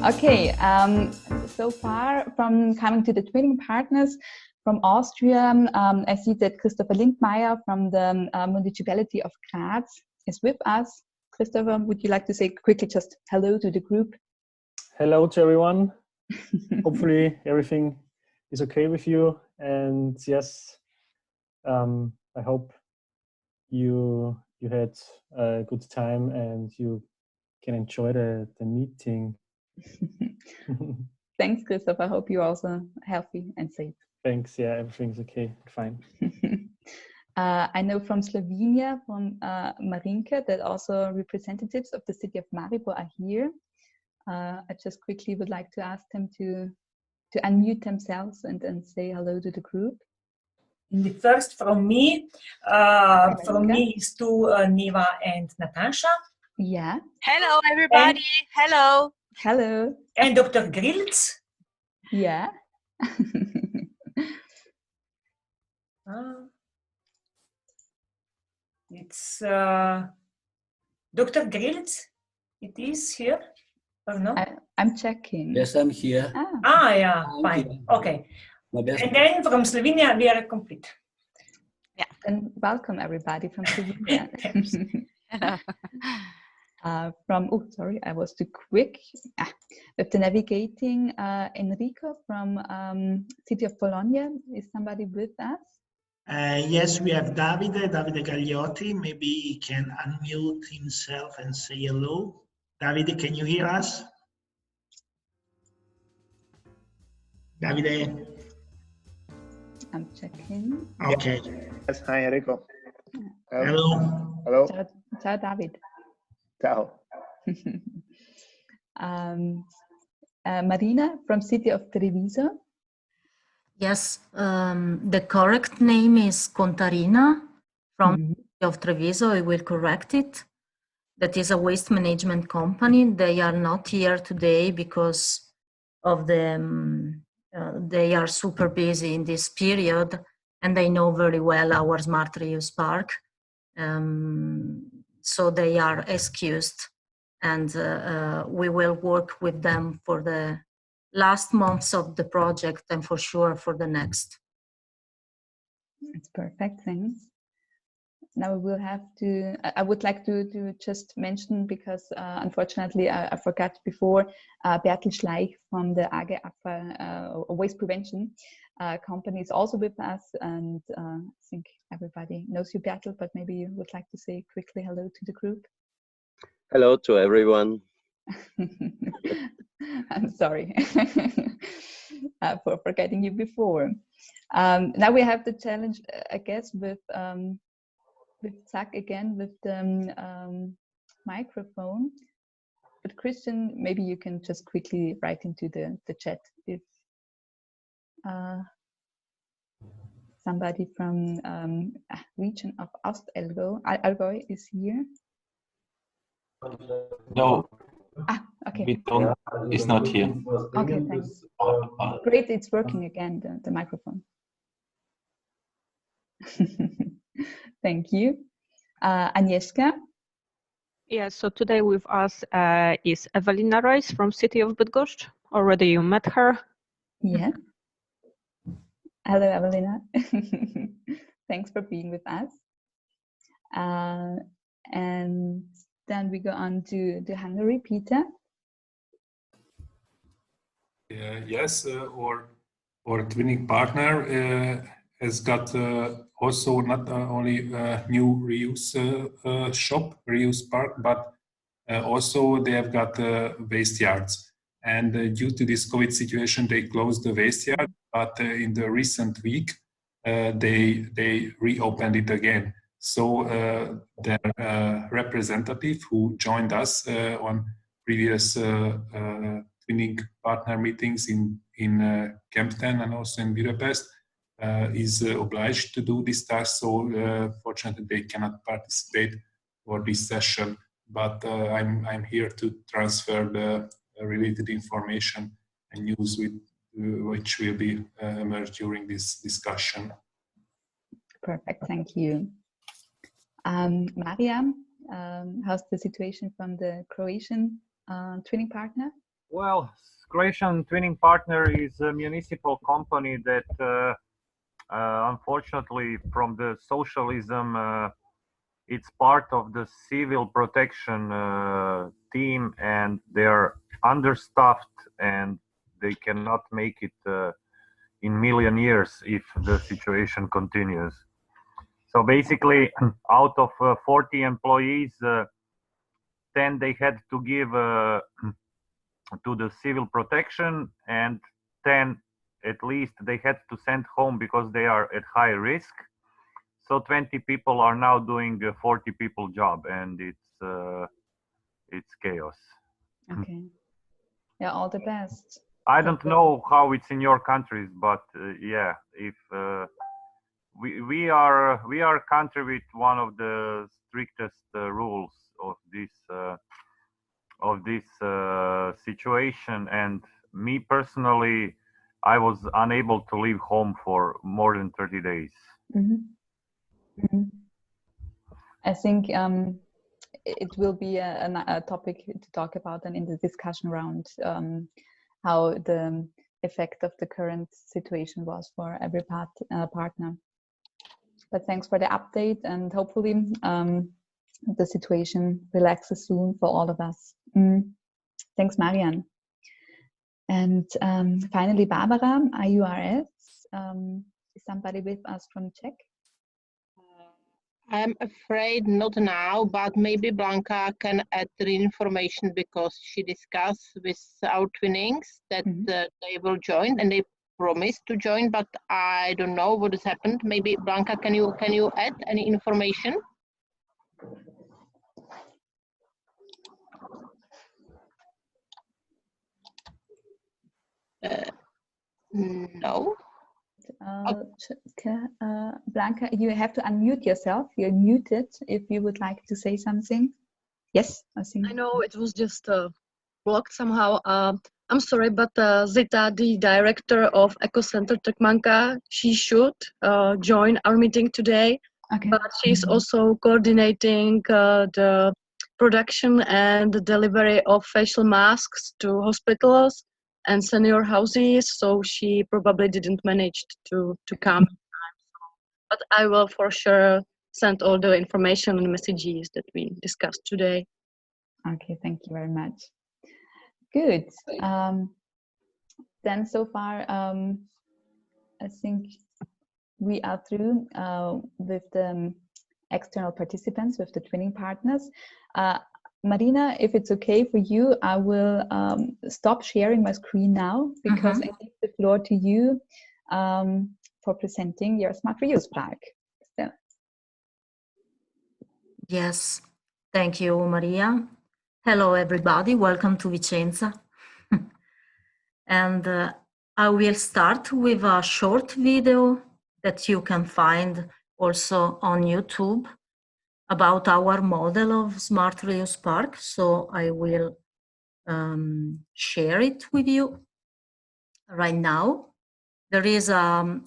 Okay, so far from coming to the twinning partners from Austria, I see that Christopher Lindmeier from the municipality of Graz is with us. Christopher, would you like to say quickly just hello to the group? Hello to everyone. Hopefully everything is okay with you, and yes, I hope you had a good time and you can enjoy the meeting. Thanks, Christopher. I hope you're also healthy and safe. Thanks. Yeah, everything's okay. Fine. I know from Slovenia, from Marinka, that also representatives of the city of Maribor are here. I just quickly would like to ask them to unmute themselves and say hello to the group. And the first from me is to Neva and Natasha. Yeah. Hello, everybody. Hello. Hello. And Dr. Grilz. Yeah. It's Dr. Grilz. It is here or no? I'm checking. Yes, I'm here. Yeah, fine. Okay. And then from Slovenia, we are complete. Yeah. And welcome everybody from Slovenia. Sorry, I was too quick. With the navigating, Enrico from city of Bologna, is somebody with us? Yes, we have Davide Gagliotti. Maybe he can unmute himself and say hello. Davide, can you hear us? Davide? I'm checking. Okay. Yes, hi Enrico. Hello. Hello. Ciao, David. Ciao. Marina from city of Treviso. Yes, the correct name is Contarina from city of Treviso. I will correct it. That is a waste management company. They are not here today because of the they are super busy in this period, and they know very well our smart reuse park. So they are excused, and we will work with them for the last months of the project and for sure for the next. That's perfect, thanks. Now we will have to, I would like to just mention, because unfortunately I forgot before, Bertel Schleich from the AG Waste Prevention company is also with us, and I think everybody knows you, Bertel, but maybe you would like to say quickly hello to the group. Hello to everyone. I'm sorry for forgetting you before. Now we have the challenge, I guess, with Zach again with the microphone. But Christian, maybe you can just quickly write into the chat if somebody from region of Allgäu is here. No. Okay. We don't. It's not here. Okay, thanks. Great, it's working again, the microphone. Thank you. Agnieszka? Yes, so today with us is Ewelina Reis from city of Bydgoszcz. Already you met her. Yeah. Hello, Ewelina. Thanks for being with us. And then we go on to Hungary. Peter? Yes, our twinning partner has got also not only a new reuse shop, reuse park, but also they have got waste yards. And due to this COVID situation, they closed the waste yard, but in the recent week, they reopened it again. So their representative who joined us on previous twinning partner meetings in Kempten and also in Budapest is obliged to do this task. So fortunately, they cannot participate for this session. But I'm here to transfer the related information and news which will be emerged during this discussion. Perfect, thank you. Mariam, how's the situation from the Croatian twinning partner? Well, Croatian Twinning Partner is a municipal company that unfortunately from the socialism it's part of the civil protection team, and they're understaffed and they cannot make it in million years if the situation continues. So basically out of 40 employees, 10 they had to give to the civil protection, and 10 at least they had to send home because they are at high risk. So 20 people are now doing a 40 people job, and it's chaos. Okay. Yeah, all the best. I don't know how it's in your countries, but yeah, if we are a country with one of the strictest rules of this situation, and me personally, I was unable to leave home for more than 30 days. I think it will be a topic to talk about and in the discussion round, how the effect of the current situation was for every partner. But thanks for the update, and hopefully the situation relaxes soon for all of us. Thanks, Marian. And finally, Barbara, IURS. Is somebody with us from Czech? I'm afraid not now, but maybe Blanca can add the information, because she discussed with our twinnings that they will join, and they promised to join, but I don't know what has happened. Maybe Blanca, can you add any information? No. Blanca, you have to unmute yourself. You're muted if you would like to say something. Yes, I think. I know it was just blocked somehow. I'm sorry, but Zita, the director of Eco Center Tekmanka, she should join our meeting today. Okay. But she's also coordinating the production and the delivery of facial masks to hospitals and senior houses, so she probably didn't manage to come. But I will for sure send all the information and messages that we discussed today. Okay, thank you very much. Good. Then so far, I think we are through with the external participants, with the twinning partners. Marina, if it's okay for you, I will stop sharing my screen now, because I give the floor to you for presenting your Smart Reuse Park. So. Yes, thank you, Maria. Hello, everybody. Welcome to Vicenza. And I will start with a short video that you can find also on YouTube about our model of Smart Reuse Park. So I will share it with you right now. There is a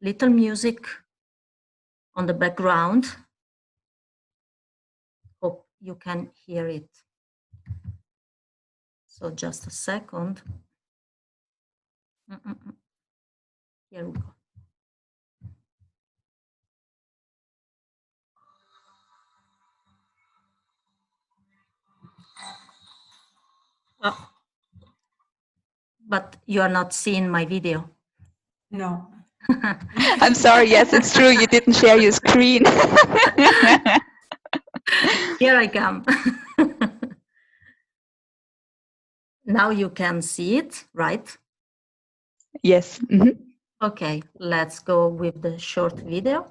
little music on the background. Hope you can hear it. So just a second. Here we go. Oh. But you are not seeing my video. No. I'm sorry. Yes, it's true. You didn't share your screen. Here I come. Now you can see it, right? Yes. Okay, let's go with the short video.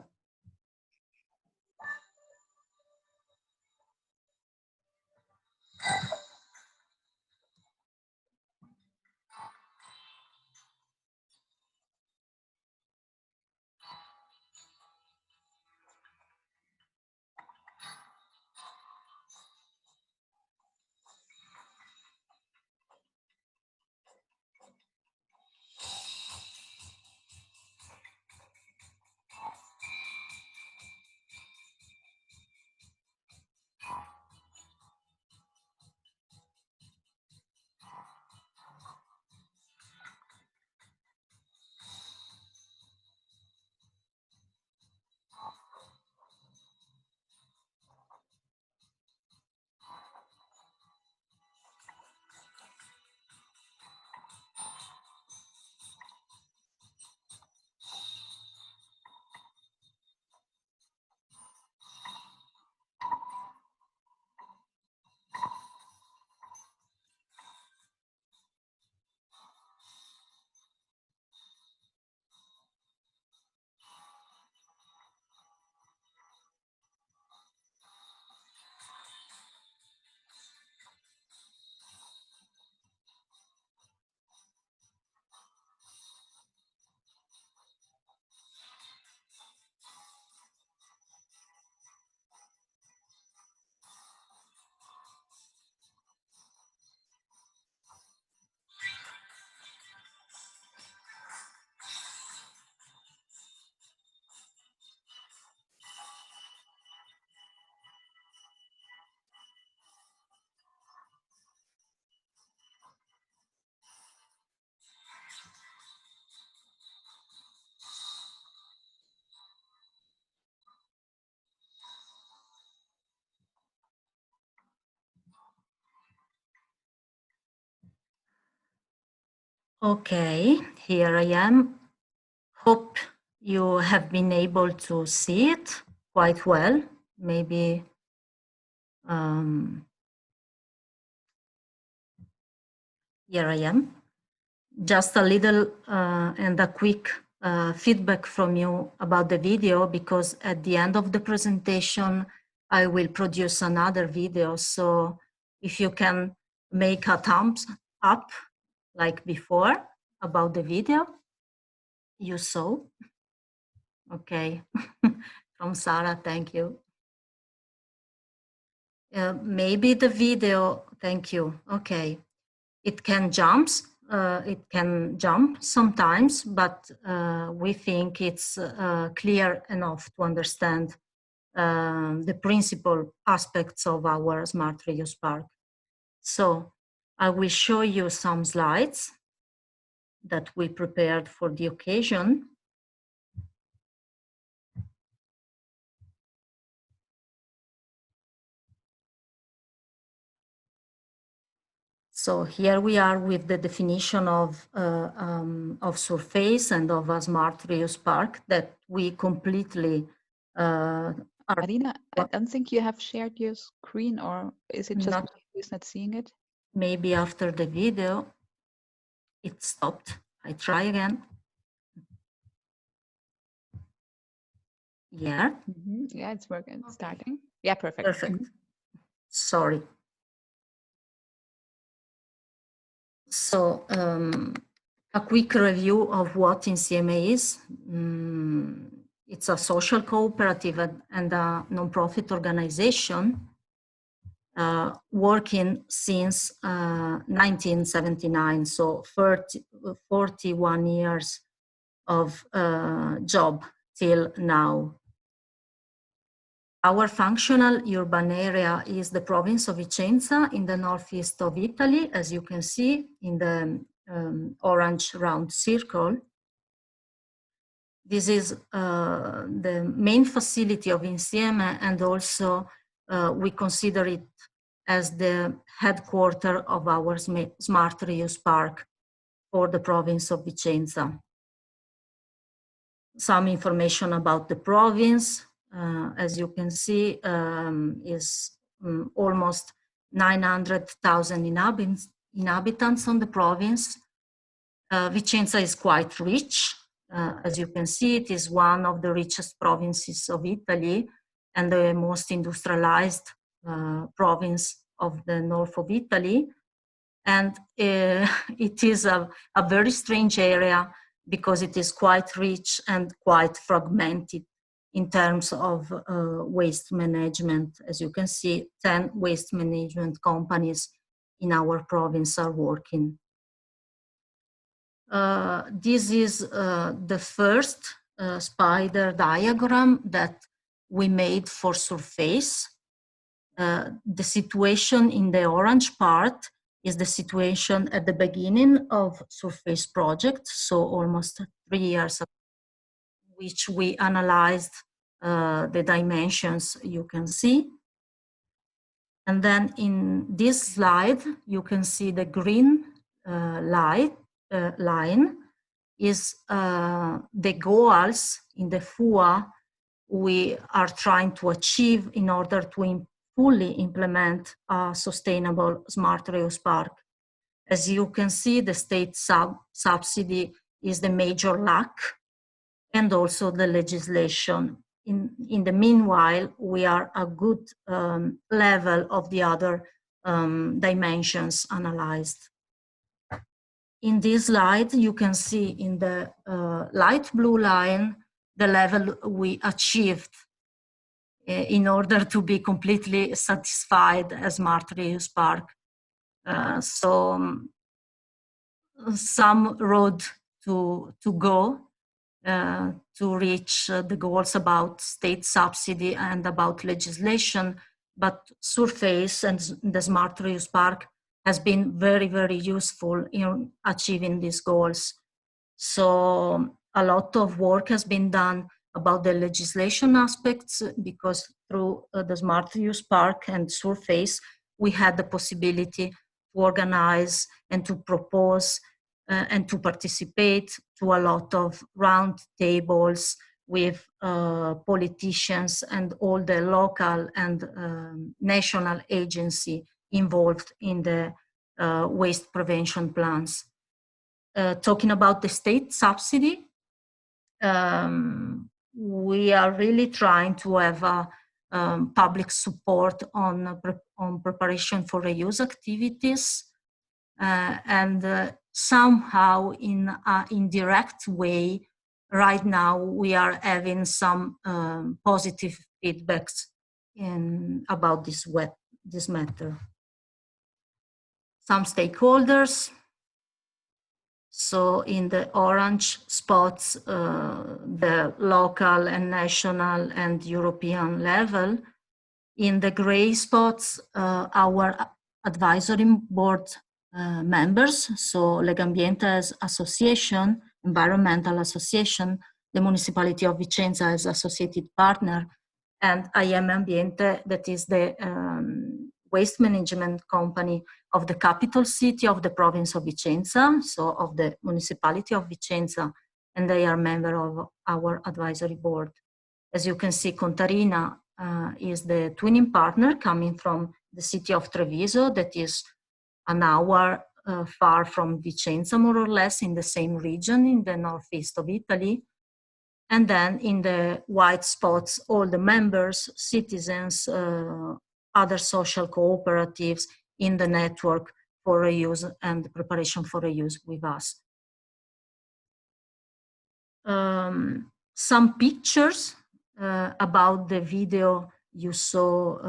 Okay, here I am. Hope you have been able to see it quite well. Maybe here I am. Just a little and a quick feedback from you about the video, because at the end of the presentation, I will produce another video. So if you can make a thumbs up like before about the video you saw. Okay, from Sarah, thank you. Maybe the video, thank you. Okay, it can jump sometimes, but we think it's clear enough to understand the principal aspects of our Smart Reuse Park. So I will show you some slides that we prepared for the occasion. So here we are with the definition of surface and of a smart reuse park that we completely Marina, I don't think you have shared your screen, or is it just who's not seeing it? Maybe after the video it stopped. I try again. Yeah. Yeah, it's working. It's starting. Yeah, perfect. Perfect. Sorry. So a quick review of what Insieme is. It's a social cooperative and a non-profit organization working since 1979, so 41 years of job till now. Our functional urban area is the province of Vicenza in the northeast of Italy, as you can see in the orange round circle. This is the main facility of Insieme, and also we consider it as the headquarters of our Smart Reuse Park for the province of Vicenza. Some information about the province. As you can see, is almost 900,000 inhabitants on the province. Vicenza is quite rich. As you can see, it is one of the richest provinces of Italy and the most industrialized province of the north of Italy. And it is a very strange area because it is quite rich and quite fragmented in terms of waste management. As you can see, 10 waste management companies in our province are working. This is the first spider diagram that we made for surface. The situation in the orange part is the situation at the beginning of surface project, so almost 3 years ago, which we analyzed the dimensions you can see. And then in this slide, you can see the green line is the goals in the FUA we are trying to achieve in order to fully implement a sustainable smart reuse park. As you can see, the state subsidy is the major lack, and also the legislation. In the meanwhile, we are a good level of the other dimensions analyzed. In this slide, you can see in the light blue line the level we achieved in order to be completely satisfied as Smart Reuse Park. Some road to go to reach the goals about state subsidy and about legislation, but surface and the Smart Reuse Park has been very, very useful in achieving these goals. So a lot of work has been done about the legislation aspects, because through the Smart Reuse Park and surface, we had the possibility to organize and to propose and to participate to a lot of round tables with politicians and all the local and national agency involved in the waste prevention plans. Talking about the state subsidy, we are really trying to have public support on preparation for reuse activities, and somehow in an indirect way, right now we are having some positive feedbacks about this matter. Some stakeholders. So in the orange spots, the local and national and European level. In the gray spots, our advisory board members, so Legambiente Association, Environmental Association, the Municipality of Vicenza as associated partner, and IM Ambiente, that is the waste management company of the capital city of the province of Vicenza, so of the municipality of Vicenza, and they are member of our advisory board. As you can see, Contarina is the twinning partner coming from the city of Treviso, that is an hour far from Vicenza, more or less, in the same region in the northeast of Italy. And then in the white spots, all the members, citizens, other social cooperatives in the network for reuse and preparation for reuse with us. Some pictures about the video you saw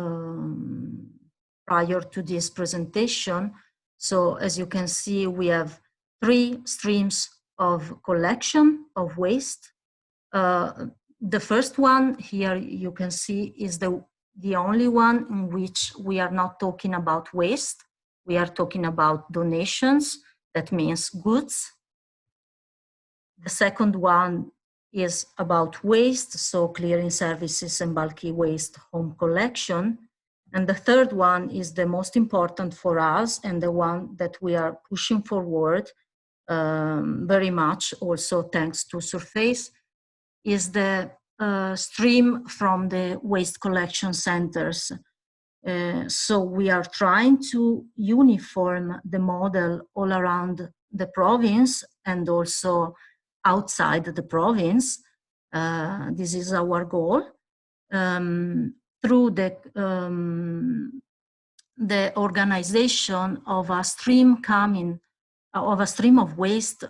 prior to this presentation. So as you can see, we have 3 streams of collection of waste. The first one here you can see is the only one in which we are not talking about waste. We are talking about donations, that means goods. The second one is about waste, so clearing services and bulky waste home collection. And the third one is the most important for us and the one that we are pushing forward very much, also thanks to Surface, is the stream from the waste collection centers. So we are trying to uniform the model all around the province and also outside the province. This is our goal. Through the organization of a stream of waste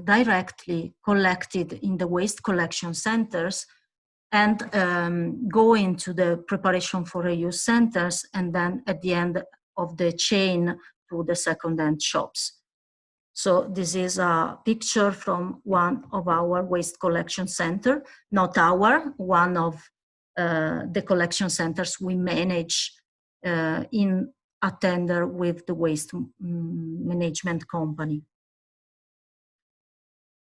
directly collected in the waste collection centers and go into the preparation for reuse centers, and then at the end of the chain to the second-hand shops. So this is a picture from one of our waste collection center, not one of the collection centers we manage in a tender with the waste management company.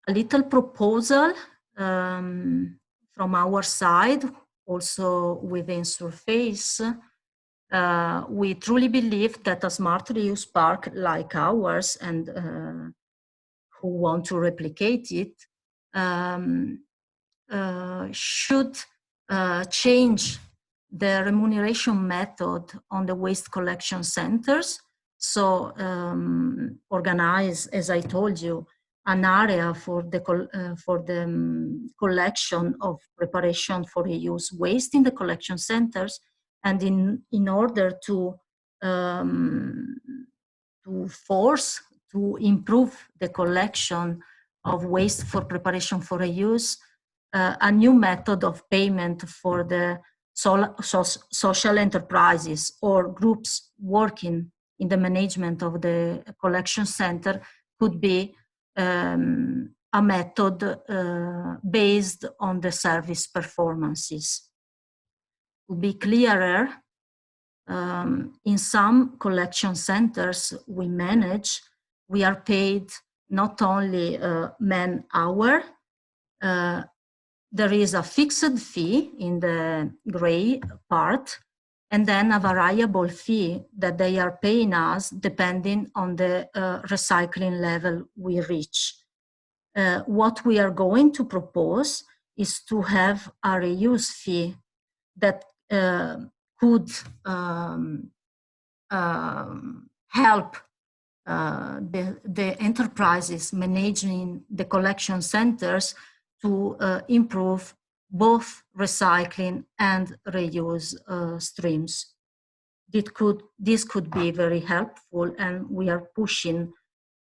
A little proposal from our side, also within Surface. We truly believe that a smart reuse park like ours and who want to replicate it should change the remuneration method on the waste collection centers. So organize, as I told you, an area for the collection of preparation for reuse waste in the collection centers, and in order to force to improve the collection of waste for preparation for reuse, a new method of payment for the social enterprises or groups working in the management of the collection center could be a method based on the service performances. To be clearer, in some collection centers we manage, we are paid not only man hour, there is a fixed fee in the gray part, and then a variable fee that they are paying us depending on the recycling level we reach. What we are going to propose is to have a reuse fee that could help the enterprises managing the collection centers to improve both recycling and reuse streams. This could be very helpful, and we are pushing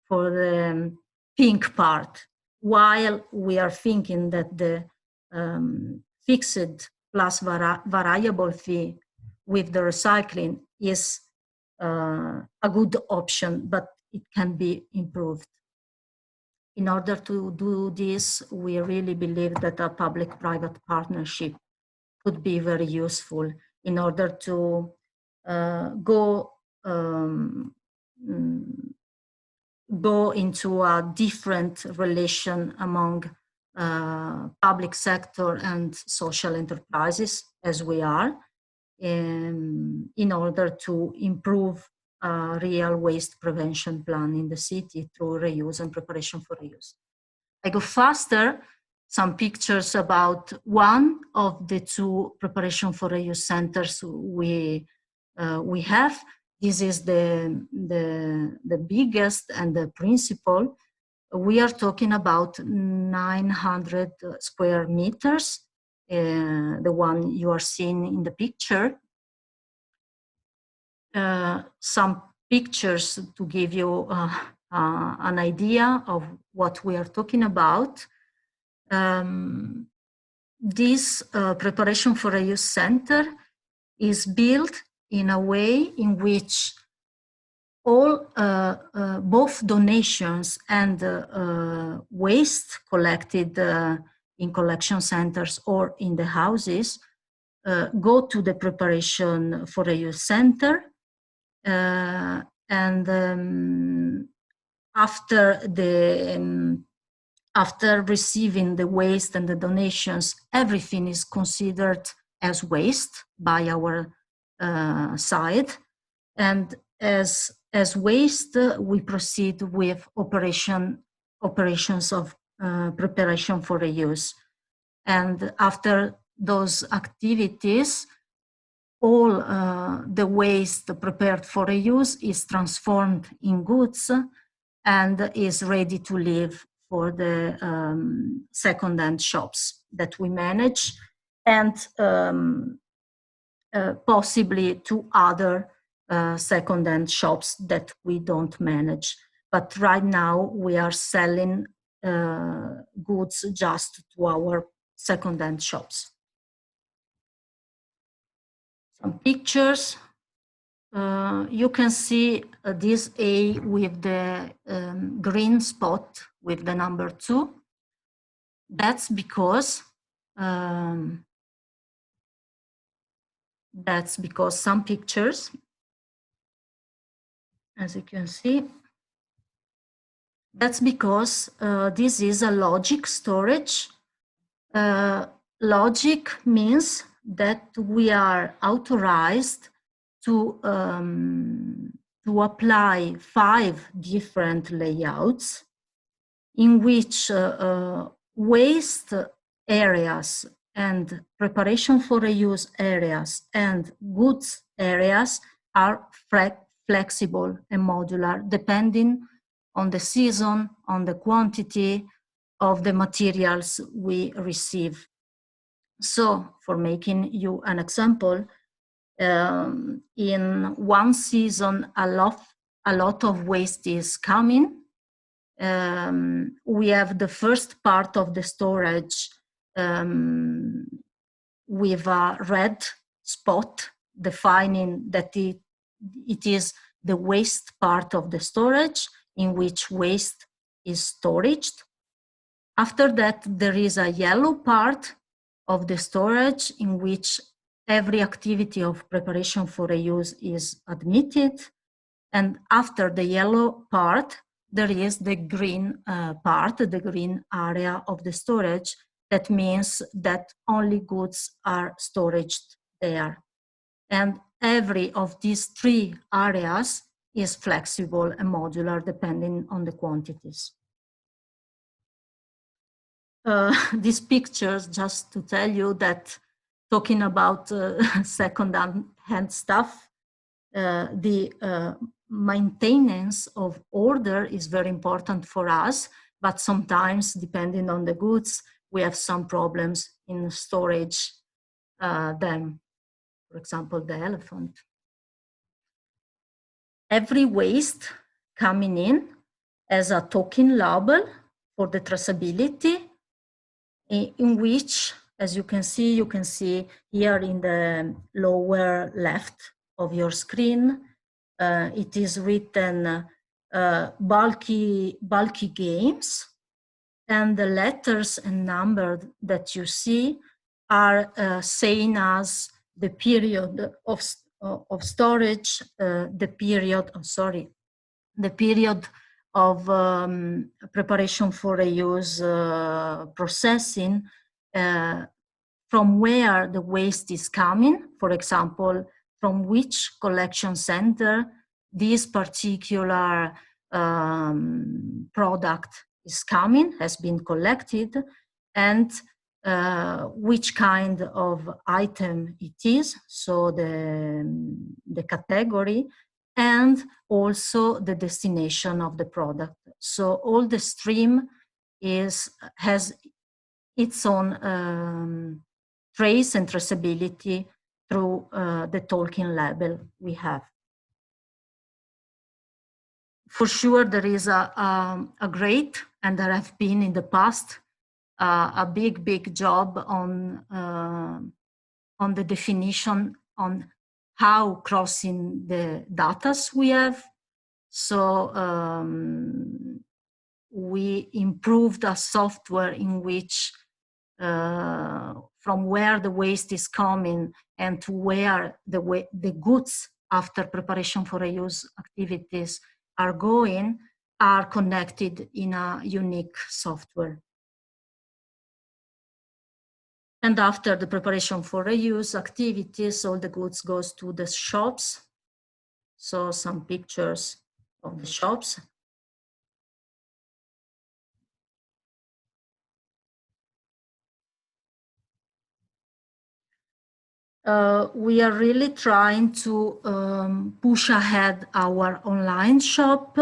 for the pink part, while we are thinking that the fixed plus variable fee with the recycling is a good option, but it can be improved. In order to do this, we really believe that a public-private partnership could be very useful in order to go into a different relation among public sector and social enterprises, as we are, in order to improve real waste prevention plan in the city through reuse and preparation for reuse. I go faster. Some pictures about one of the two preparation for reuse centers we have. This is the biggest and the principal. We are talking about 900 square meters, the one you are seeing in the picture. Some pictures to give you an idea of what we are talking about. This preparation for reuse center is built in a way in which all both donations and waste collected in collection centers or in the houses go to the preparation for reuse center, and after receiving the waste and the donations, everything is considered as waste by our side, and as waste, we proceed with operations of preparation for reuse. And after those activities, all the waste prepared for reuse is transformed in goods and is ready to leave for the second-hand shops that we manage, and possibly to other second-hand shops that we don't manage. But right now we are selling goods just to our second-hand shops. Some pictures. You can see this A with the green spot with the number 2. That's because some pictures, as you can see, that's because this is a logic storage. Logic means that we are authorized to apply 5 different layouts in which waste areas and preparation for reuse areas and goods areas are flexible and modular depending on the season, on the quantity of the materials we receive. So, for making you an example, in one season, a lot of waste is coming. We have the first part of the storage with a red spot defining that it is the waste part of the storage in which waste is stored. After that, there is a yellow part of the storage in which every activity of preparation for reuse is admitted. And after the yellow part, there is the green part, the green area of the storage. That means that only goods are stored there. And every of these 3 areas is flexible and modular depending on the quantities. These pictures, just to tell you that talking about second-hand stuff, the maintenance of order is very important for us, but sometimes, depending on the goods, we have some problems in storage them. For example, the elephant. Every waste coming in as a token label for the traceability, in which, as you can see here in the lower left of your screen, it is written bulky games, and the letters and numbers that you see are saying us the period of storage, the period of preparation for reuse processing, from where the waste is coming, for example, from which collection center this particular product is coming, has been collected, and which kind of item it is, so the category, and also the destination of the product. So all the stream has its own trace and traceability through the token label we have. For sure, there is a great, and there have been in the past, a big job on the definition on how crossing the datas we have. So we improved a software in which from where the waste is coming and to where the goods after preparation for reuse activities are going are connected in a unique software. And after the preparation for reuse activities, all the goods goes to the shops. So some pictures of the shops. We are really trying to push ahead our online shop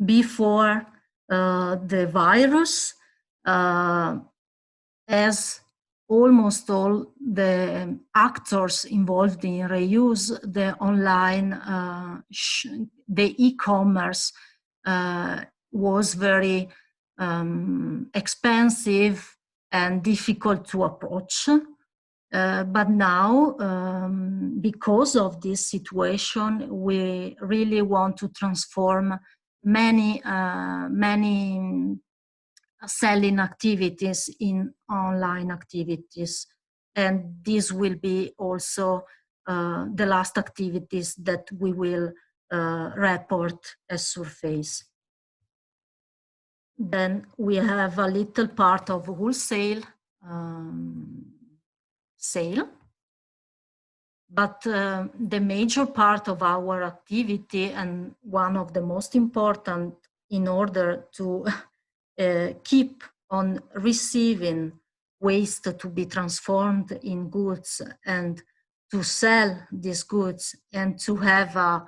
before the virus, as almost all the actors involved in reuse, the online, the e-commerce was very expensive and difficult to approach. But now, because of this situation, we really want to transform many selling activities in online activities. And this will be also the last activities that we will report as surface. Then we have a little part of wholesale sale, but the major part of our activity, and one of the most important in order to keep on receiving waste to be transformed in goods and to sell these goods and to have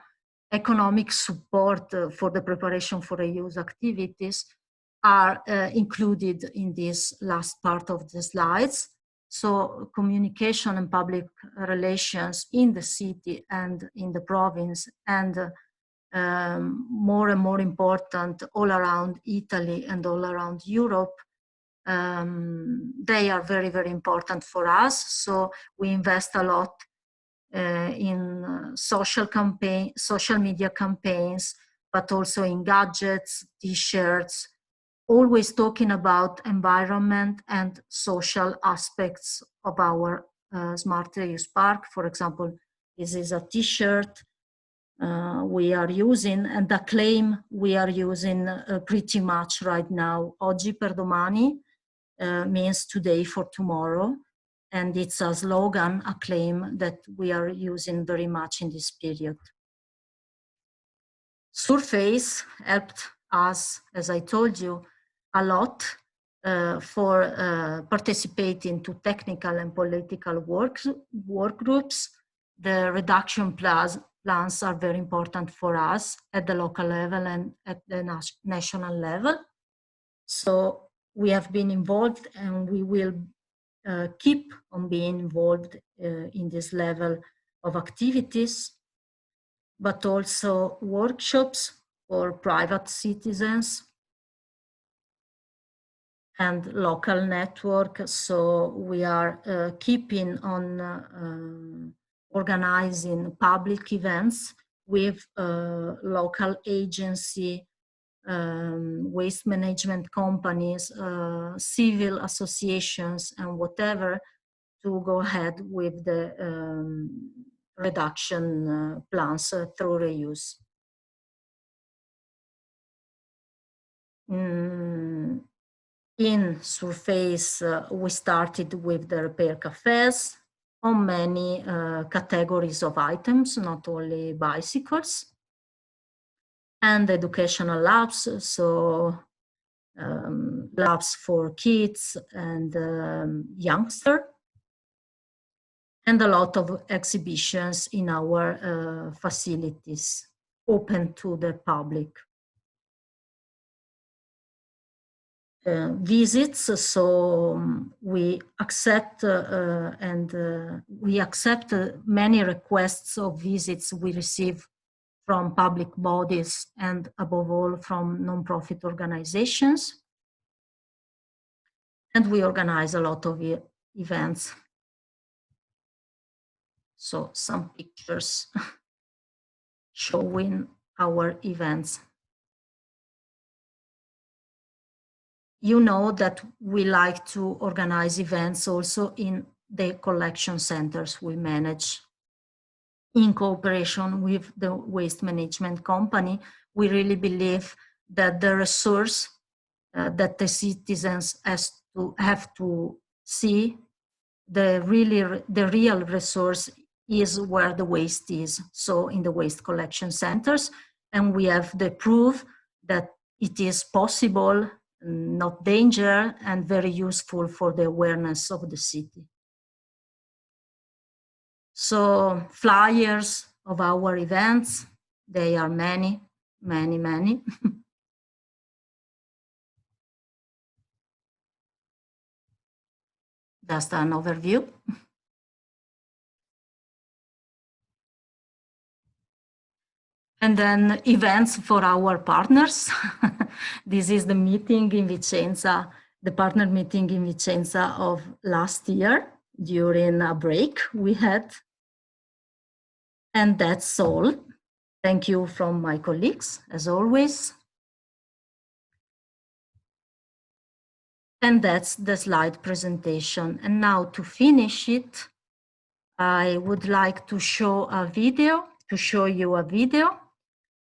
economic support for the preparation for reuse activities are included in this last part of the slides. So communication and public relations in the city and in the province, and more and more important all around Italy and all around Europe, they are very, very important for us. So we invest a lot in social media campaigns, but also in gadgets, t-shirts, always talking about environment and social aspects of our Smart Reuse Park. For example, this is a t-shirt we are using, and the claim we are using pretty much right now, oggi per domani, means today for tomorrow. And it's a slogan, a claim that we are using very much in this period. Surface helped us, as I told you, a lot for participating to technical and political work groups. The reduction plans are very important for us at the local level and at the national level. So we have been involved, and we will keep on being involved in this level of activities, but also workshops for private citizens and local network. So we are keeping on organizing public events with local agency, waste management companies, civil associations, and whatever, to go ahead with the reduction plans through reuse. In Surface, we started with the repair cafes on many categories of items, not only bicycles, and educational labs, so labs for kids and youngsters, and a lot of exhibitions in our facilities open to the public. Visits, so we accept we accept many requests of visits we receive from public bodies and above all from non-profit organizations. And we organize a lot of events. So some pictures showing our events. You know that we like to organize events also in the collection centers we manage. In cooperation with the waste management company, we really believe that the resource that the citizens have to see, the real resource is where the waste is, so in the waste collection centers. And we have the proof that it is possible, not danger, and very useful for the awareness of the city. So flyers of our events, they are many, many, many. Just an overview. And then events for our partners. This is the meeting in Vicenza, the partner meeting in Vicenza of last year during a break we had. And that's all. Thank you from my colleagues, as always. And that's the slide presentation. And now to finish it, I would like to show you a video.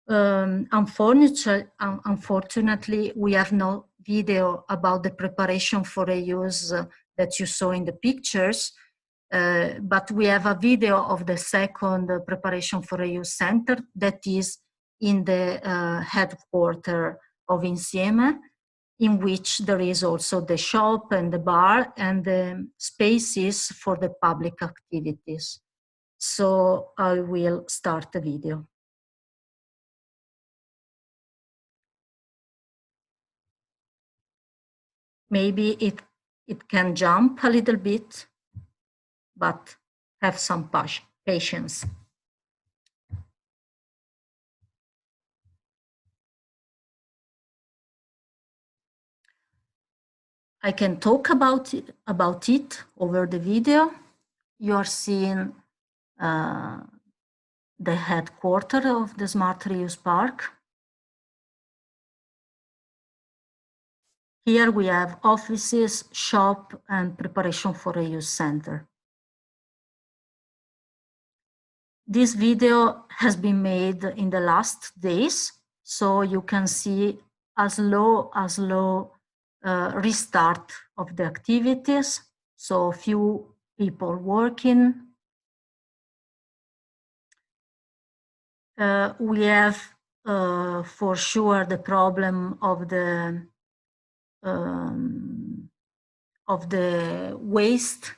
Unfortunately, we have no video about the preparation for reuse that you saw in the pictures, but we have a video of the second preparation for reuse center that is in the headquarters of Insieme, in which there is also the shop and the bar and the spaces for the public activities. So I will start the video. Maybe it can jump a little bit, but have some patience. I can talk about it over the video. You are seeing the headquarters of the Smart Reuse Park. Here we have offices, shop, and preparation for reuse center. This video has been made in the last days, so you can see a slow restart of the activities. So few people working. We have for sure the problem of the waste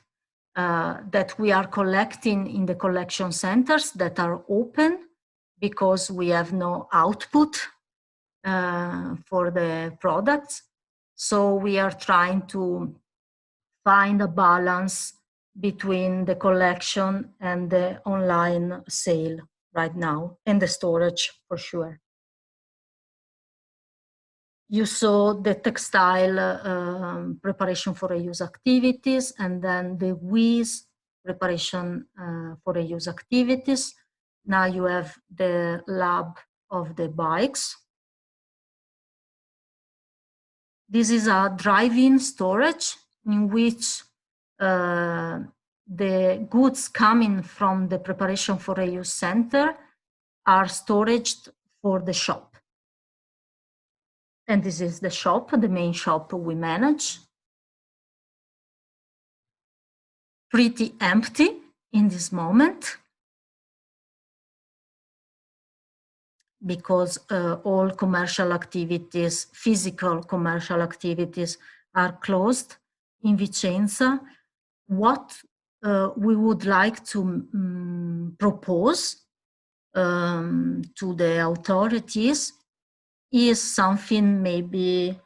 that we are collecting in the collection centers that are open because we have no output for the products. So we are trying to find a balance between the collection and the online sale right now, and the storage for sure. You saw the textile preparation for reuse activities, and then the WIS preparation for reuse activities. Now you have the lab of the bikes. This is a drive-in storage in which the goods coming from the preparation for reuse center are stored for the shop. And this is the shop, the main shop we manage. Pretty empty in this moment because all commercial activities, physical commercial activities, are closed in Vicenza. What we would like to propose to the authorities is something maybe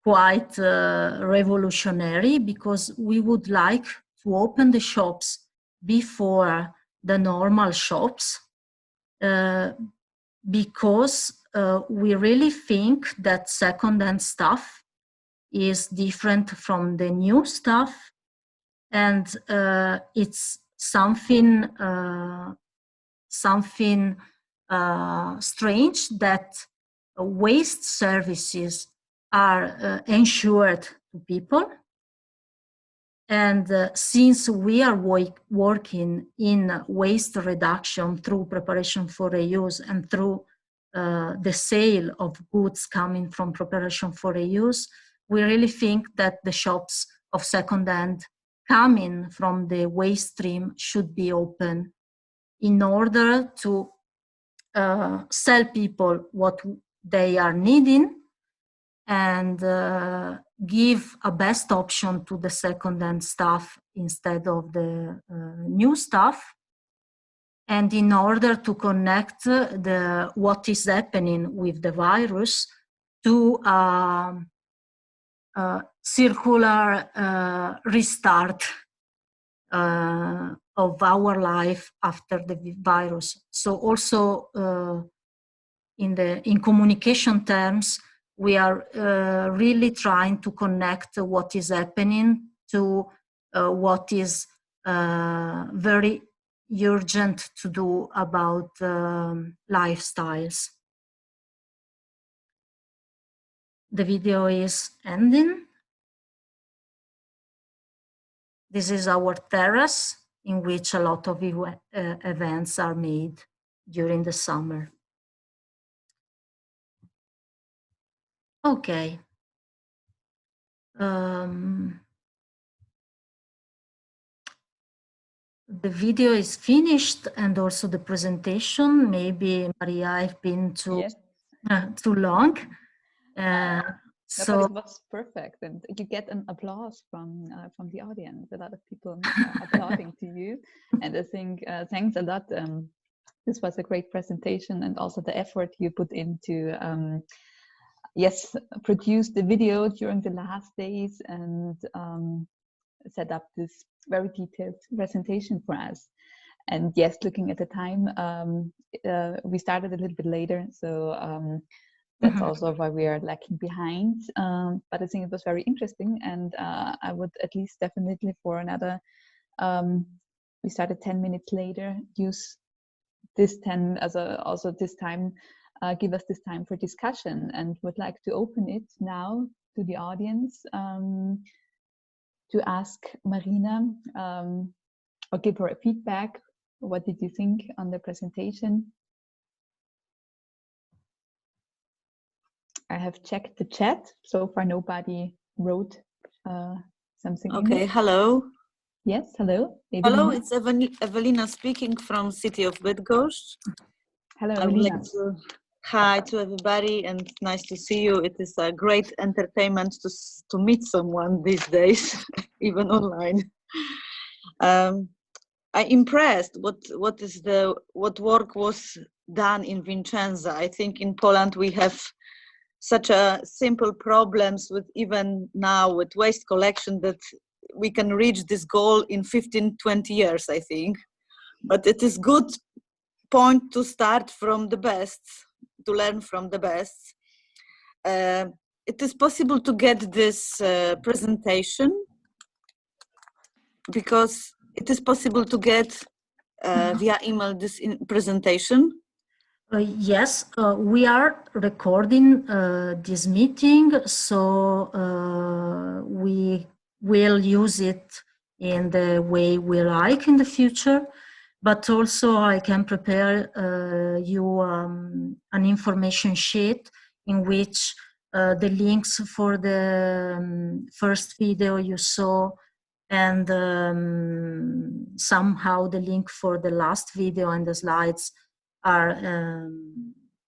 quite revolutionary, because we would like to open the shops before the normal shops, because we really think that second-hand stuff is different from the new stuff, and it's something strange that waste services are ensured to people. And since we are working in waste reduction through preparation for reuse and through the sale of goods coming from preparation for reuse, we really think that the shops of second-hand coming from the waste stream should be open in order to sell people what they are needing and give a best option to the second-hand stuff instead of the new stuff, and in order to connect what is happening with the virus to circular restart of our life after the virus. So also in communication terms, we are really trying to connect what is happening to what is very urgent to do about lifestyles. The video is ending. This is our terrace in which a lot of events are made during the summer. Okay. The video is finished and also the presentation. Maybe, Maria, I've been too long. So it was perfect, and you get an applause from the audience. A lot of people applauding to you, and I think thanks a lot. This was a great presentation, and also the effort you put into produce the video during the last days and set up this very detailed presentation for us. And yes, looking at the time, we started a little bit later, so that's also why we are lacking behind. But I think it was very interesting, and I would at least definitely for another, we started 10 minutes later, use this 10 as also this time, give us this time for discussion, and would like to open it now to the audience to ask Marina or give her a feedback. What did you think on the presentation? I have checked the chat. So far, nobody wrote something? Okay, English? hello. Yes, hello. Hello, Evelina? it's Evelina speaking from city of Bydgoszcz. Hello, I would like Evelina. to hi to everybody and nice to see you. It is a great entertainment to meet someone these days, even online. I'm impressed what work was done in Vicenza. I think in Poland we have such a simple problems with even now with waste collection that we can reach this goal in 15-20 years, I think. But it is good point to start from the best, to learn from the best. It is possible to get this presentation because it is possible to get via email this presentation. Yes, we are recording this meeting, so we will use it in the way we like in the future. But also I can prepare you an information sheet in which the links for the first video you saw and somehow the link for the last video and the slides are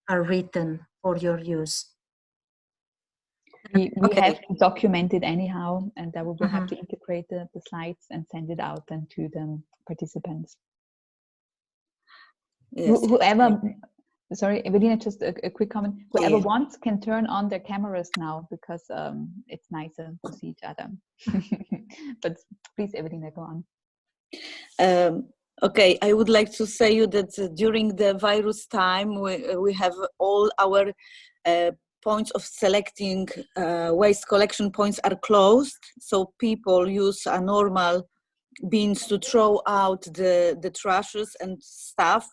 written for your use. We Okay. have to document it anyhow, and we will have to integrate the slides and send it out then to the participants. Yes. Whoever, sorry, Evelina, just a quick comment. Whoever wants can turn on their cameras now because it's nicer to see each other. But please, Evelina, go on. Okay, I would like to say you that during the virus time, we have all our points of selecting waste collection points are closed. So people use a normal bins to throw out the trashes and stuff.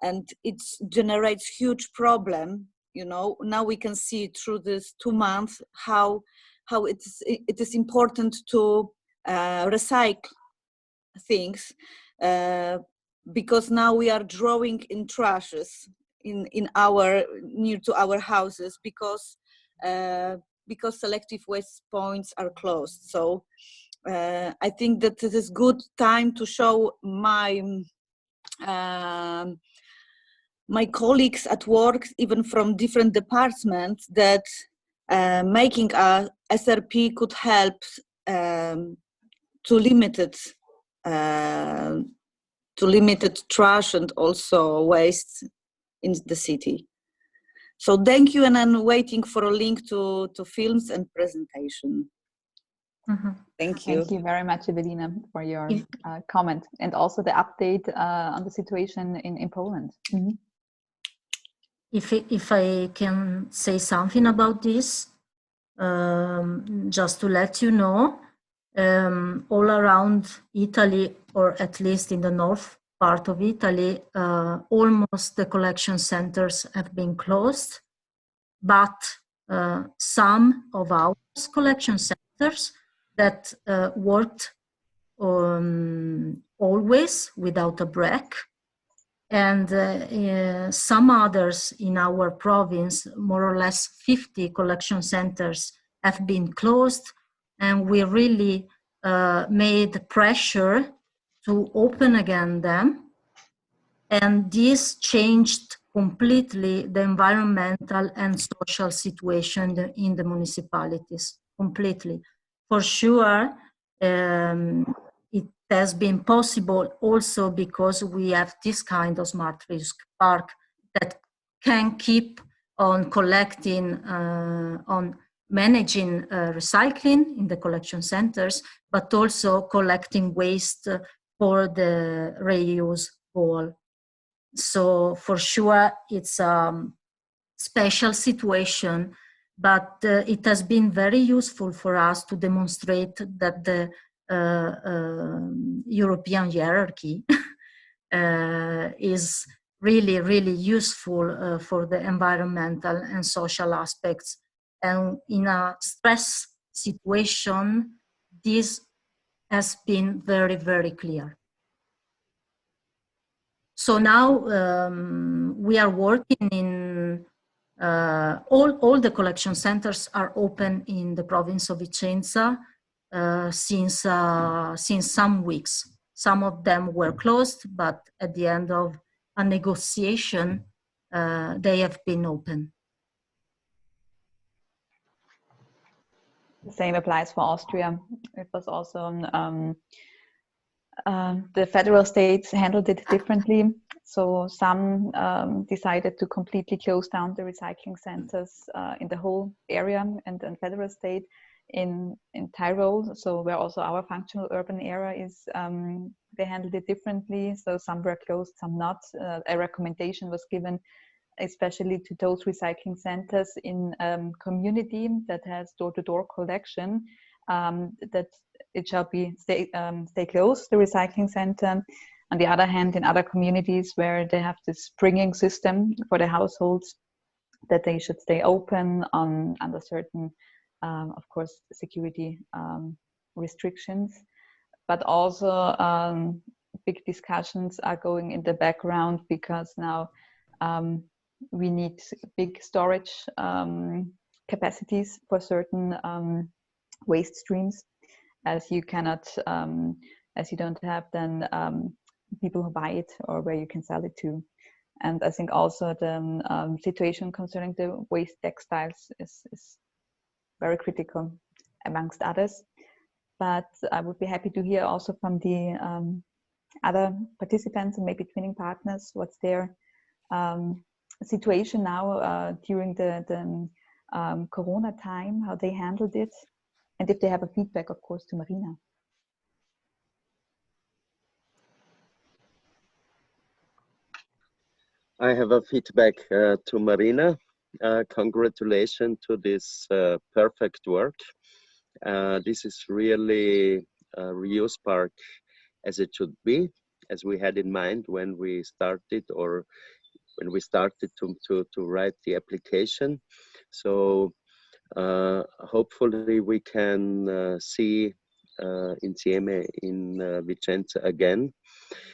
And it generates huge problem, you know. Now we can see through this 2 months how it is important to recycle things because now we are drawing in trashes in near to our houses because selective waste points are closed. So I think that it is good time to show my colleagues at work, even from different departments, that making a SRP could help to limited trash and also waste in the city. So thank you, and I'm waiting for a link to films and presentation. Thank you. Thank you very much, Evelina, for your comment and also the update on the situation in Poland. If I can say something about this, just to let you know, all around Italy, or at least in the north part of Italy, almost the collection centers have been closed, but some of our collection centers that worked always without a break, and some others in our province, more or less 50 collection centers have been closed, and we really made pressure to open again them. And this changed completely the environmental and social situation in the municipalities, completely. For sure, it has been possible also because we have this kind of smart risk park that can keep on collecting, on managing recycling in the collection centers, but also collecting waste for the reuse goal. So for sure, it's a special situation, but it has been very useful for us to demonstrate that the European hierarchy is really, really useful for the environmental and social aspects. And in a stress situation, this has been very, very clear. So now we are working in all the collection centers are open in the province of Vicenza, since some weeks. Some of them were closed, but at the end of a negotiation, they have been open. The same applies for Austria. It was also the federal states handled it differently. So some decided to completely close down the recycling centers in the whole area and federal state. In Tyrol, so where also our functional urban area is, they handled it differently. So some were closed, some not. A recommendation was given especially to those recycling centers in community that has door-to-door collection, that it shall be stay closed, the recycling center. On the other hand, in other communities where they have this springing system for the households, that they should stay open under certain, of course, security restrictions. But also big discussions are going in the background because now we need big storage capacities for certain waste streams, as you cannot, as you don't have then people who buy it or where you can sell it to. And I think also the situation concerning the waste textiles is very critical, amongst others. But I would be happy to hear also from the other participants and maybe twinning partners, what's their situation now during the Corona time, how they handled it, and if they have a feedback, of course, to Marina. I have a feedback to Marina. Congratulations to this perfect work. This is really a reuse park as it should be, as we had in mind when we started, or when we started to write the application. So hopefully we can see Insieme in Vicenza again,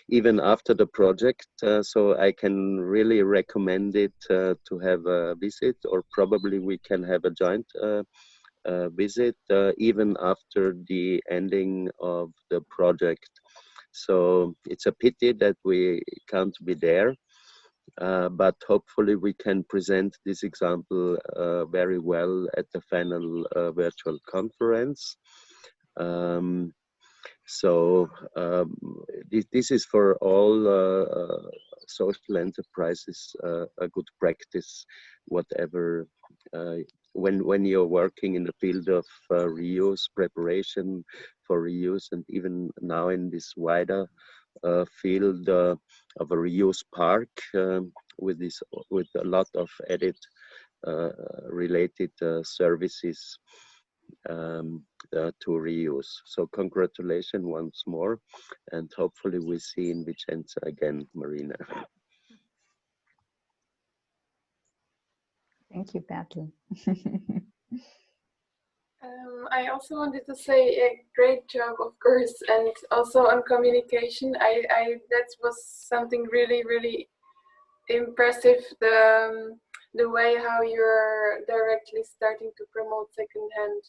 even after the project. So I can really recommend it to have a visit, or probably we can have a joint visit even after the ending of the project. So it's a pity that we can't be there, but hopefully we can present this example very well at the final virtual conference. This is for all social enterprises a good practice, whatever, when you're working in the field of reuse, preparation for reuse, and even now in this wider field of a reuse park with a lot of added related services to reuse. So congratulations once more, and hopefully we see in Vicenza again, Marina. Thank you, Bertel. I also wanted to say a great job, of course, and also on communication. That was something really impressive. The way how you're directly starting to promote secondhand,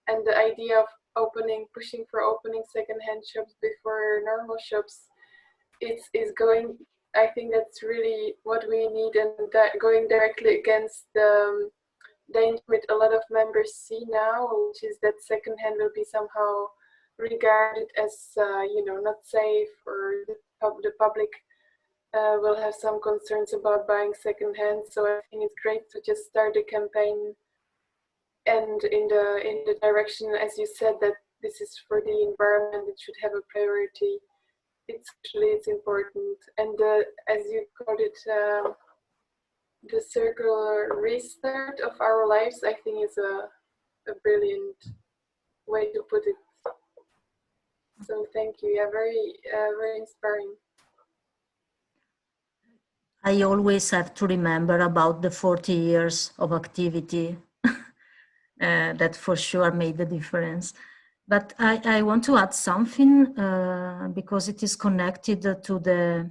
and the idea of pushing for opening secondhand shops before normal shops. Is going. I think that's really what we need, and going directly against the danger with a lot of members see now, which is that secondhand will be somehow regarded as not safe, or the public will have some concerns about buying secondhand. So I think it's great to just start a campaign, and in the direction, as you said, that this is for the environment, it should have a priority. It's important, and as you called it, the circular restart of our lives, I think is a brilliant way to put it. So thank you. Yeah, very inspiring. I always have to remember about the 40 years of activity that for sure made the difference. But I want to add something because it is connected to the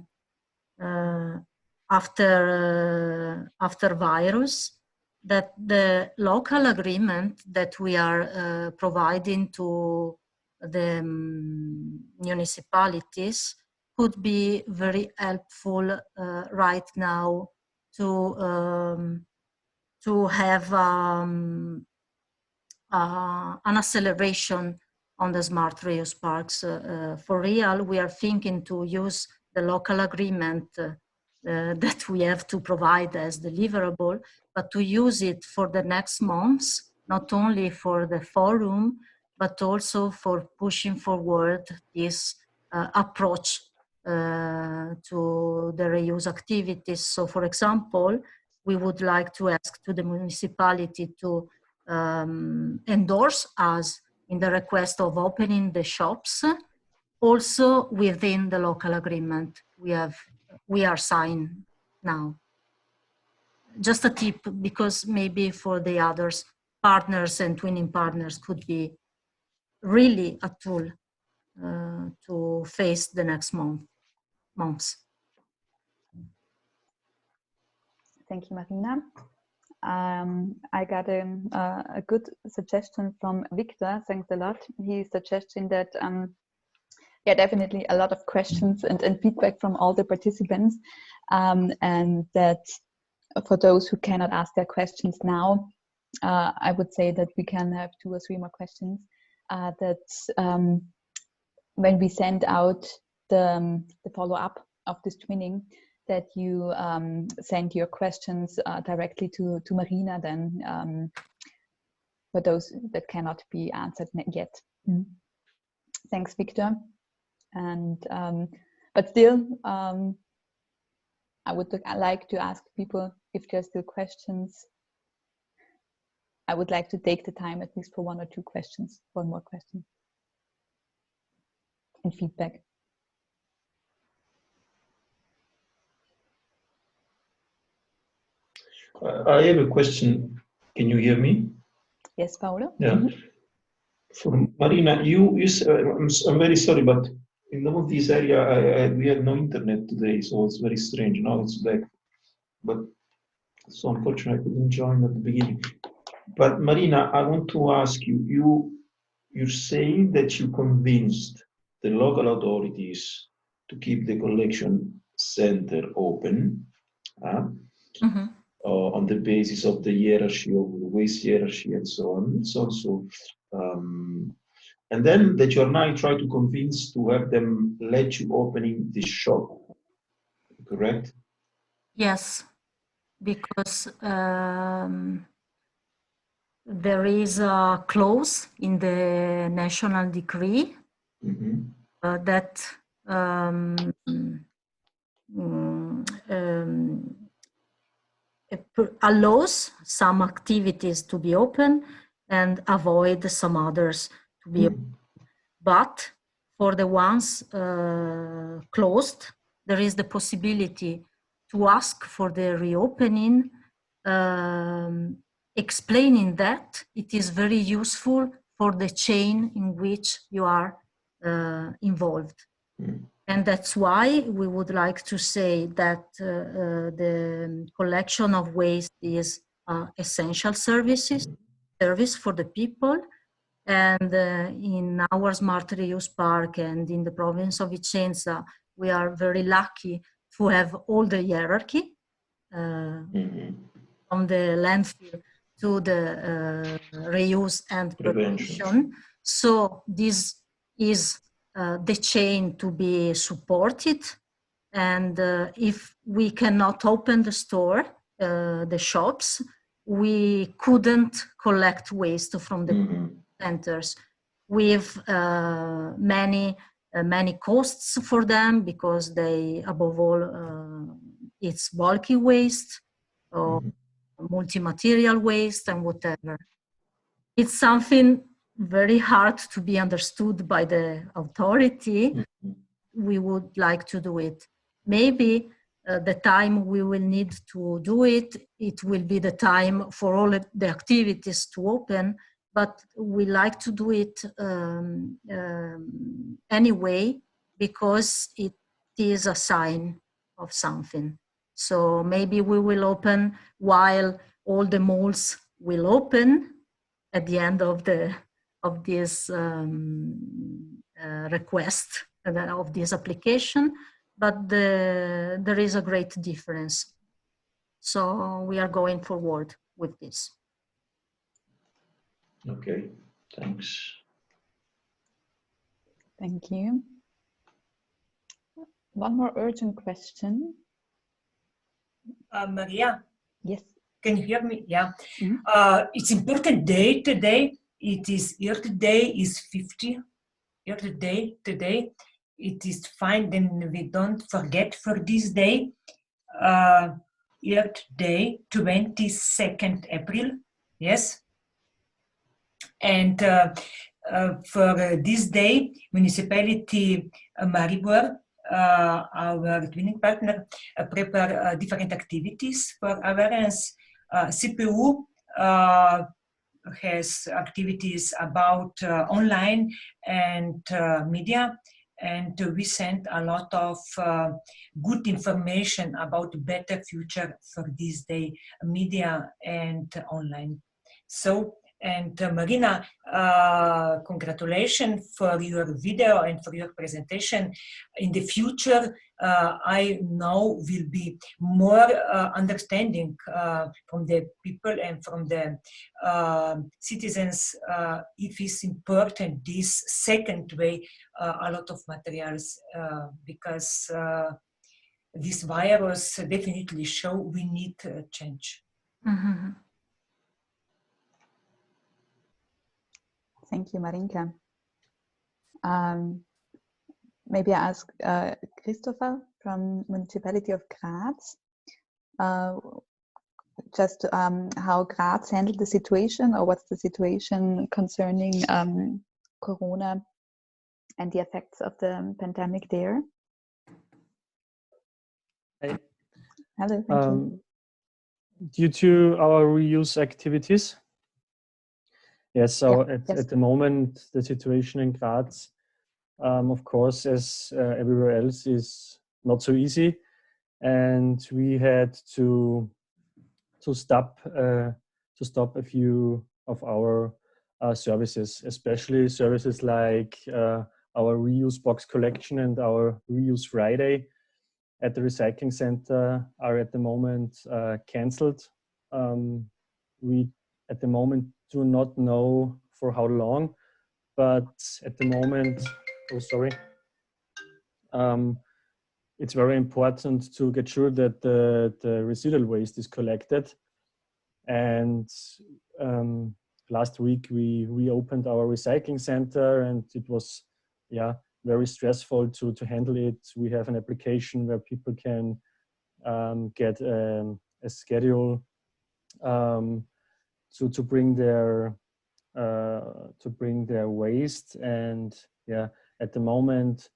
after virus, that the local agreement that we are providing to the municipalities could be very helpful right now to have an acceleration on the smart reuse parks. For real, we are thinking to use the local agreement that we have to provide as deliverable, but to use it for the next months, not only for the forum, but also for pushing forward this approach to the reuse activities. So for example, we would like to ask to the municipality to endorse us in the request of opening the shops, also within the local agreement we are signed now. Just a tip, because maybe for the others, partners and twinning partners could be really a tool to face the next months. Thank you, Marina. I got a good suggestion from Victor. Thanks a lot. He's suggesting that yeah, definitely a lot of questions and feedback from all the participants, and that for those who cannot ask their questions now, I would say that we can have 2 or 3 more questions. That when we send out the follow-up of this twinning, that you send your questions directly to Marina then, for those that cannot be answered yet. Thanks, Victor. And but still, I would like to ask people if there's still questions. I would like to take the time at least for 1 or 2 questions, 1 more question and feedback. I have a question. Can you hear me? Yes, Paolo? Yeah. For Marina, you said, I'm very sorry, but in all this area, we had no internet today, so it's very strange. Now it's back. But so unfortunately, I couldn't join at the beginning. But Marina, I want to ask you, you're saying that you convinced the local authorities to keep the collection center open, on the basis of the hierarchy of the waste hierarchy and so on. It's also, and then that you're now trying to convince to have them let you opening the shop, correct? Yes, because there is a clause in the national decree that allows some activities to be open and avoid some others to be open. But for the ones closed, there is the possibility to ask for the reopening, explaining that it is very useful for the chain in which you are involved. And that's why we would like to say that the collection of waste is essential service for the people. And in our smart reuse park and in the province of Vicenza, we are very lucky to have all the hierarchy from the landfill to the reuse and prevention. So this is the chain to be supported. And if we cannot open the store, the shops, we couldn't collect waste from the centers with many costs for them, because they, above all, it's bulky waste or multi-material waste and whatever. It's something very hard to be understood by the authority. We would like to do it. Maybe the time we will need to do it, it will be the time for all the activities to open, but we like to do it anyway, because it is a sign of something. So maybe we will open while all the malls will open at the end of the of this request of this application, but there is a great difference. So we are going forward with this. Okay, thanks. Thank you. One more urgent question. Maria? Yes. Can you hear me? Yeah. It's important day today. It is Earth Day is 50. Earth Day today. It is fine. Then we don't forget for this day. Earth Day, 22nd April. Yes. And for this day, Municipality Maribor, our twinning partner, prepare different activities for awareness. CPU has activities about online and media, and we sent a lot of good information about better future for this day, media and online. So, and Marina, congratulations for your video and for your presentation. In the future, I know will be more understanding from the people and from the citizens if it's important this second way, a lot of materials, because this virus definitely show we need change. Mm-hmm. Thank you, Marinka. Maybe I ask Christopher from Municipality of Graz, just how Graz handled the situation, or what's the situation concerning Corona and the effects of the pandemic there. Hey. Hello, thank you. Due to our reuse activities, yes, so at the moment, the situation in Graz, of course, as everywhere else, is not so easy. And we had to stop a few of our services, especially services like our reuse box collection and our reuse Friday at the recycling center are at the moment cancelled. We at the moment do not know for how long, but at the moment, it's very important to get sure that the residual waste is collected. And last week we reopened our recycling center, and it was very stressful to handle it. We have an application where people can get a schedule to bring their waste. And at the moment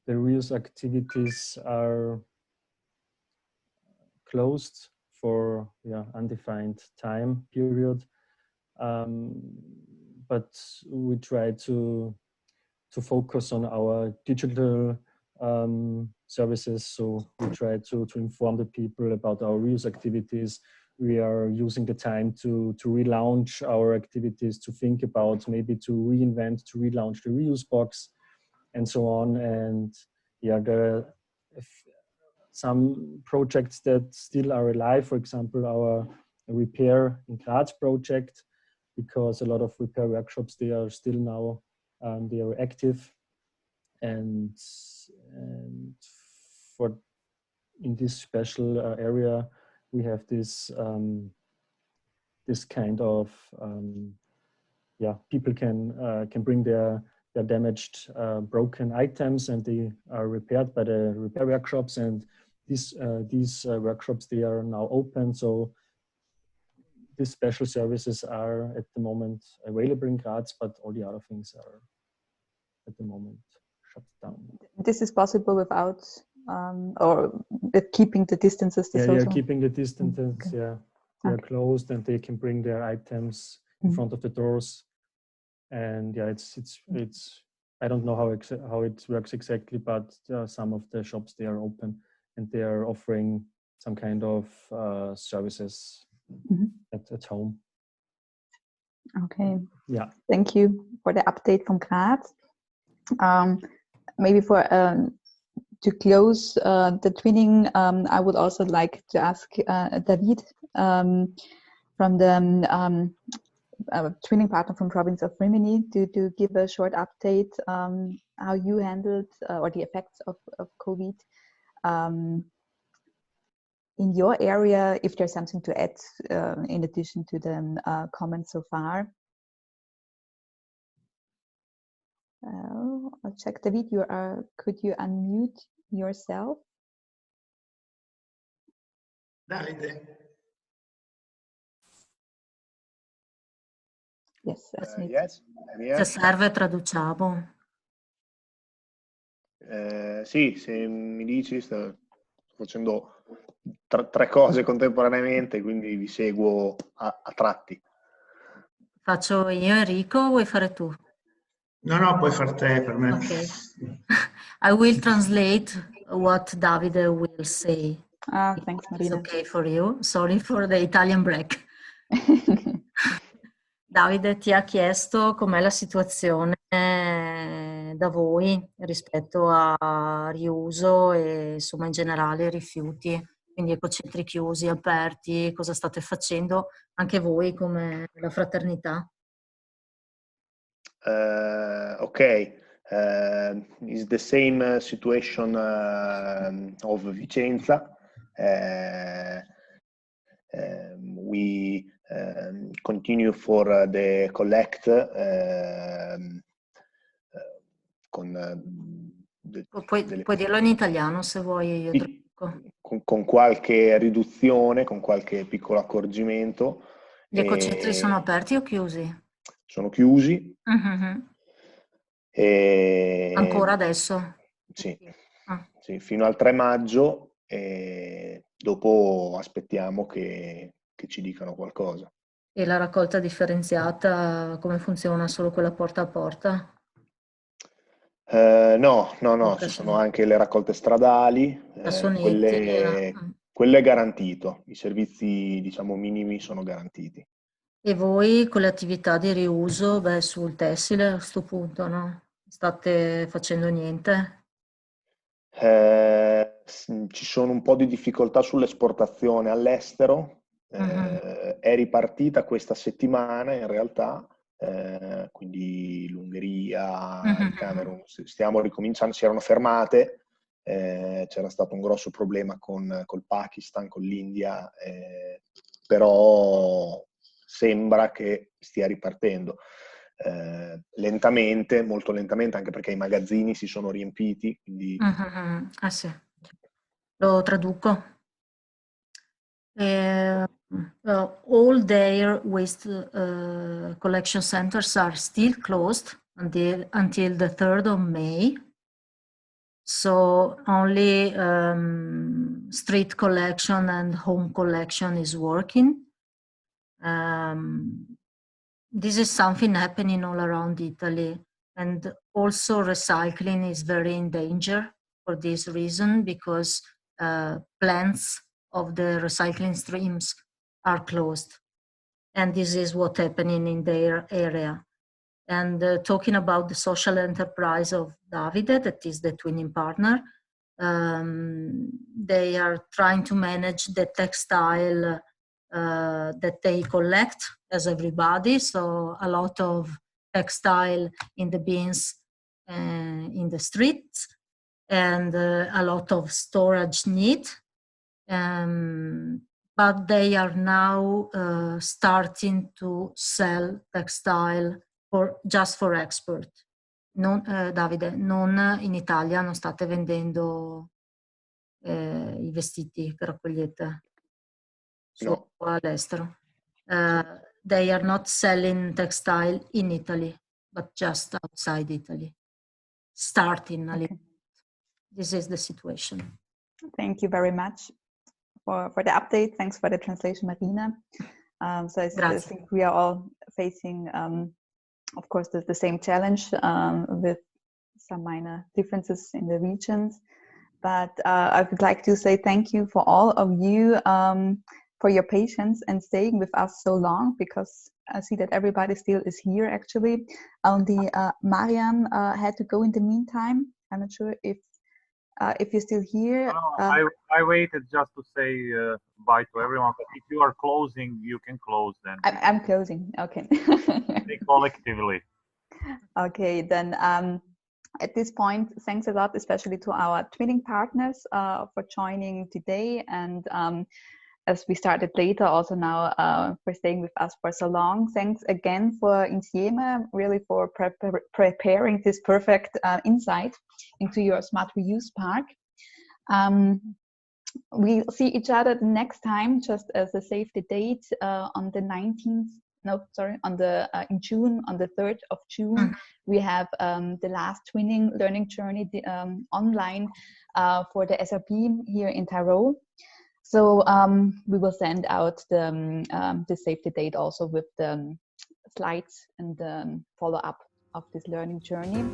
the reuse activities are closed for undefined time period, but we try to focus on our digital services. So we try to inform the people about our reuse activities. We are using the time to relaunch our activities, to think about maybe to reinvent, to relaunch the reuse box and so on. And there are some projects that still are alive, for example, our Repair in Graz project, because a lot of repair workshops, they are still now, they are active. And for in this special area, we have this this kind of people can bring their damaged, broken items, and they are repaired by the repair workshops. And these workshops, they are now open. So these special services are at the moment available in Graz, but all the other things are at the moment shut down. This is possible without or with keeping the distances. Keeping the distances. Okay. They are closed, and they can bring their items in front of the doors. And it's I don't know how it works exactly, but some of the shops, they are open, and they are offering some kind of services at home. Okay. Yeah. Thank you for the update from Graz. Maybe for to close the twinning, I would also like to ask David from the twinning partner from province of Rimini to give a short update how you handled or the effects of COVID in your area, if there's something to add in addition to the comments so far. I'll check. David, could you unmute yourself? Davide. Yes, yes, Se serve traduciamo. Sì, se mi dici, sto facendo tre cose contemporaneamente, quindi vi seguo a tratti. Faccio io, Enrico, o vuoi fare tu? No, puoi far te per me. Okay. I will translate what Davide will say. Thanks, It's Marina. okay for you. Sorry for the Italian break. Davide ti ha chiesto com'è la situazione da voi rispetto a riuso e insomma in generale rifiuti, quindi ecocentri chiusi, aperti, cosa state facendo anche voi come la fraternità? Okay, it's the same situation of Vicenza. We continue for the collect Puoi dirlo in italiano se vuoi, io traduco. con qualche riduzione, con qualche piccolo accorgimento. Gli ecocentri sono aperti o chiusi? Sono chiusi. Ancora adesso? Sì, sì, fino al 3 maggio e dopo aspettiamo che ci dicano qualcosa. E la raccolta differenziata come funziona? Solo quella porta a porta? No, ci sono anche le raccolte stradali, quelle è garantito, i servizi diciamo minimi sono garantiti. E voi con le attività di riuso, sul tessile a questo punto, no? State facendo niente? Ci sono un po' di difficoltà sull'esportazione all'estero, è ripartita questa settimana in realtà, quindi l'Ungheria, il Camerun, stiamo ricominciando, si erano fermate, c'era stato un grosso problema col Pakistan, con l'India, però sembra che stia ripartendo. Lentamente, molto lentamente, anche perché i magazzini si sono riempiti. Quindi... Ah sì, lo traduco. All their waste collection centers are still closed until the 3rd of May. So only street collection and home collection is working. This is something happening all around Italy, and also recycling is very in danger for this reason, because plants of the recycling streams are closed, and this is what's happening in their area. And talking about the social enterprise of Davide, that is the twinning partner, they are trying to manage the textile that they collect as everybody, so a lot of textile in the bins in the streets, and a lot of storage need. But they are now starting to sell textile just for export. Davide, non in Italia, non state vendendo i vestiti per raccogliete? No. All'estero. They are not selling textile in Italy, but just outside Italy. Starting a little. This is the situation. Thank you very much for the update. Thanks for the translation, Marina. So I think we are all facing, of course, the same challenge with some minor differences in the regions. But I would like to say thank you for all of you for your patience and staying with us so long, because I see that everybody still is here actually. Only Marian had to go in the meantime. I'm not sure if you're still here. I waited just to say bye to everyone, but if you are closing, you can close then. I'm closing, okay. Collectively. Okay, then at this point, thanks a lot, especially to our twinning partners for joining today, and as we started later, also now for staying with us for so long. Thanks again for Insieme, really for preparing this perfect insight into your smart reuse park. We'll see each other the next time, just as a save the date on the 19th. No, sorry, on the in June, on the 3rd of June, we have the last twinning learning journey online for the SRB here in Tyrol. So we will send out the save the date also with the slides and the follow-up of this learning journey.